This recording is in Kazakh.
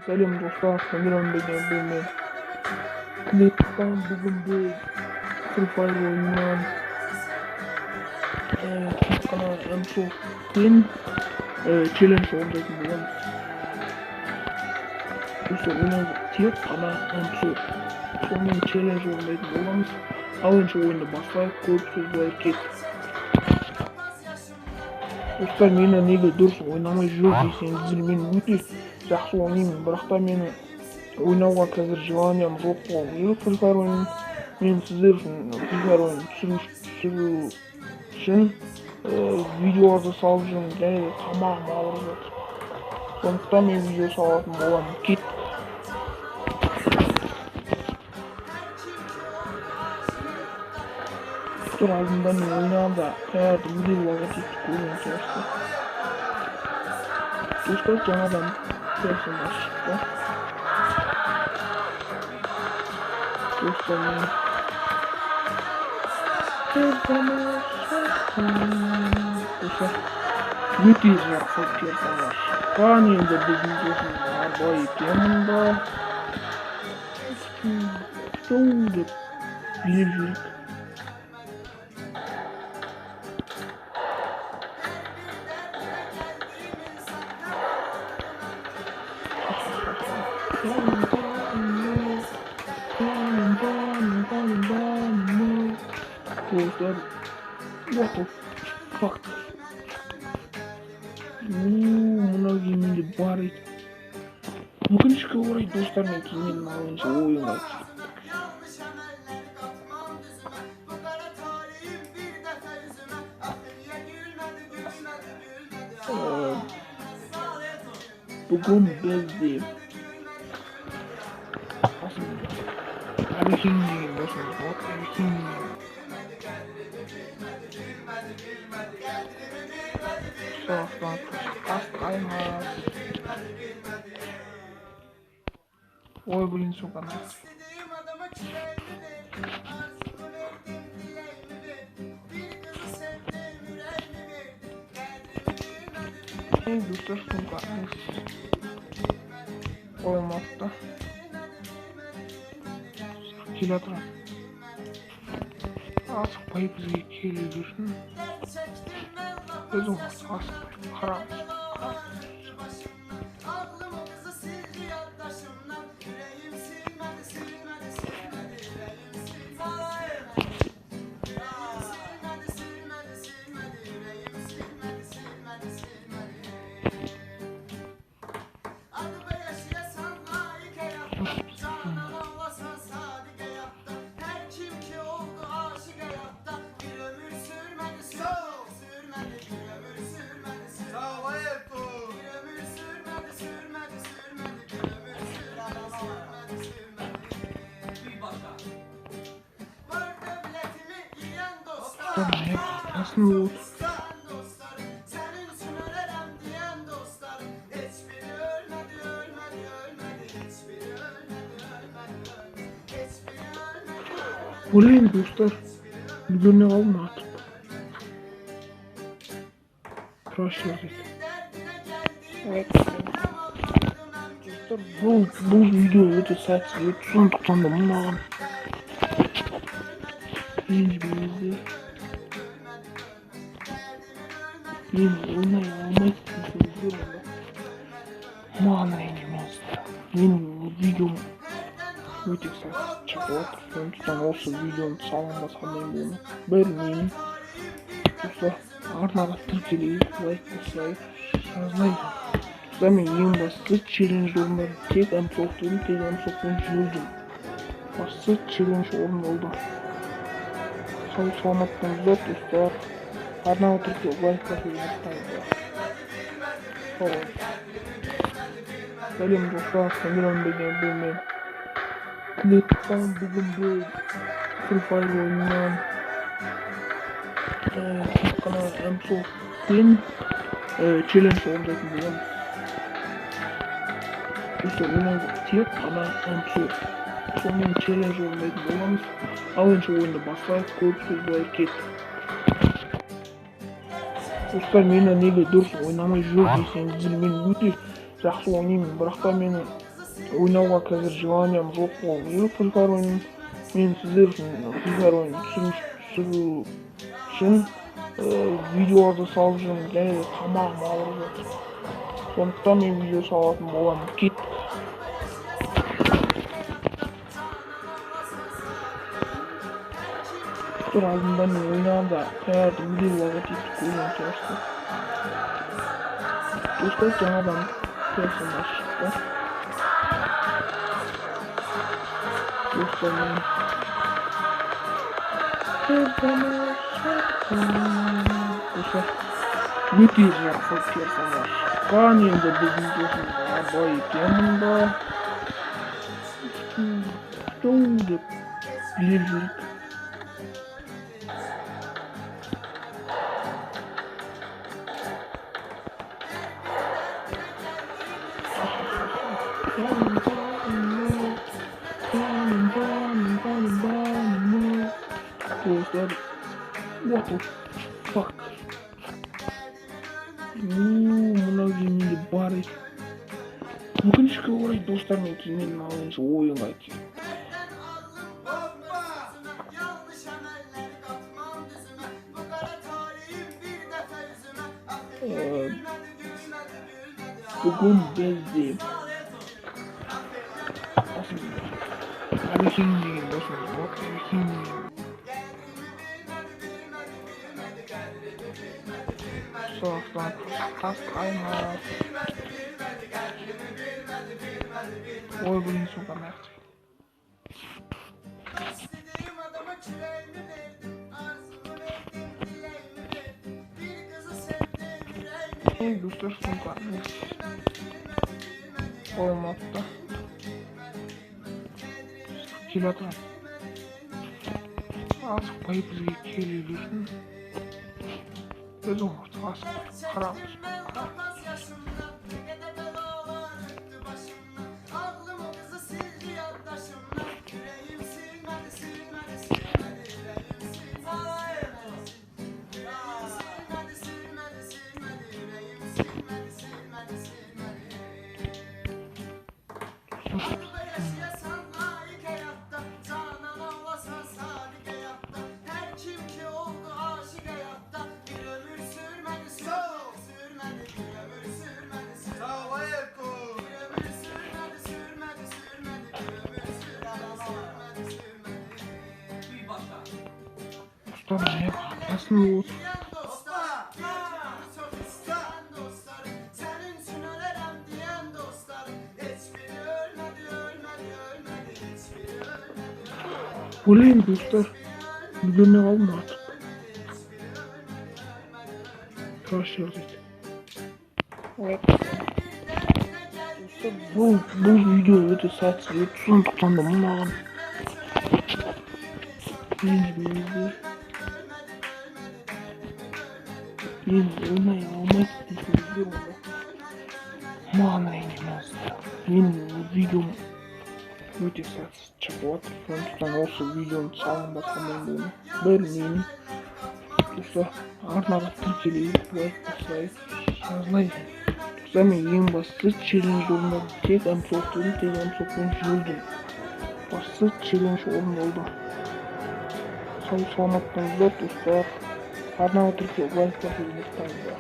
Сәлем достар, Камерон деген бұл мен. Клиптан бүгін біз Free Fire ойынынан тек қана М-сокпен челлендж орындайтын боламыз. Достар, ойнауға тек қана М-сок. Сонымен челлендж орындайтын боламыз. Ал енді ойынды бастайық, көп созбай кеттік. Достар, мені неге дұрыс ойнамай жүр десеңіздер, мен өте жақсы ойнаймын, бірақ та менің ойнауға қазір желаниям жоқ болған. Free Fire ойынын мен сіздер үшін Free Fire ойынын түсіру үшін видеоларды салып жүрмін, және де тамағым ауырып жатыр. Сондықтан мен видео салатын боламын. Кеттік. Достар, алдында мен ойнағанда қайраты видеоларға тетіп көрген сияқты. Достар, жаңадан персонаж шықты. Достар, мен достар, өте жақсы персонаж шыққан. Енді біздің досым арбай екен мұнда. Деп билеп жүрік. Dostlar, what the fuck? Мына киімінде бар еді. Өкінішке орай достар, мен киімін алынша ойынға кеттік. Бүгін бізде Әбекең деген досымыз бар. Әбекең соғыстан бастаймыз. Ой, блин, сука. Достар, сумка қоймапты. Келе тұрам. Асықпай бізге келе берсін. Біз оған асықпай қарамыз. Nasıl olur? Olayım dostlar. Bugün ne olma artık. Başladık. Evet. Dostlar, bu video öte saçlı. Sonuçtan da bundan. Birinci bizde. Мен ойнай алмайтын сөздер онда. Маған ренжімеңіз. Менің видеом өте сәтсіз шығып отыр. Сондықтан осы видеоны саламын ба салмаймын болмайды. Білмеймін. Достар, арнаға тіркелейік, лайк басайық, жазылайық. Достар, мен ең басты челлендж орындадым. Тек М-сок дедім, тек М-сокпен жүрдім. Басты челлендж орындалды. Сау саламаттыңыздар, достар. Арнау түркі лайк басуды ұмытпаңыздар. Сәлем достар, Камерон деген бұл мен. Клиптан бүгін біз Free Fire ойынынан тек қана М-сокпен челлендж орындайтын боламыз. Достар, ойнауға тек қана М-сок. Сонымен челлендж орындайтын боламыз. Ал енді ойынды бастайық, көп созбай кеттік. Dostlar, meni neге дұрыс ойнамай жүр десеңіздер, мен өте жақсы ойнаймын, бірақ та менің Oynauga қазір желаниям жоқ болуы. Free Fire ойынын мен сіздер үшін Free Fire ойынын түсіру үшін видеоларды салып жүрмін, және де тамағым ауырып жатыр. Сондықтан мен видео салатын боламын. Кеттік. Достар, алдында мен ойнағанда таңертең видеоларға тетіп көрген сияқты. Достар, жаңадан персонаж шықты. Достар, мен достар, өте жақсы персонаж шыққан. Енді біздің досымыз абай екен мұнда. Деп біліп жүріп. Dostlar, what the fuck? Мына кемеде бар еді. Өкінішке орай достар, мен кеменің алғанша ойынға келдім. Бүгін бізде Абекең деген досымыз бар. Абекең соғыстан тастаймыз. Ой, блин, сука, мертв. Ой, достар, сука, olmadı. Kilatan. Azıcık bayıp bize geliyorsun. Öz olmadı. Azıcık haram. Tamam ya, nasıl olur? Olayım dostlar. Bugün ne oldu artık? Karşıladık. Evet. Dostlar, bu video öyle saçlı tutun tutandım ulan. Мен ойнай алмайсың десеңіздер онда маған ренжімеңіз. Менің видеом өте сәтсіз шығып жатыр. Сондықтан осы видеоны салынбасқа мен оны білмеймін. Достар, арнаға тіркелейік, лайк басайық, жазылайық. Достар, мен ең бастысы челлендж орындадым. Тек әмсоқпен жүрдім. Бастысы челлендж орындалды. Сау саламаттыңыздар достар. Арнаға тіркеліп лайк басуды ұмытпаңыздар.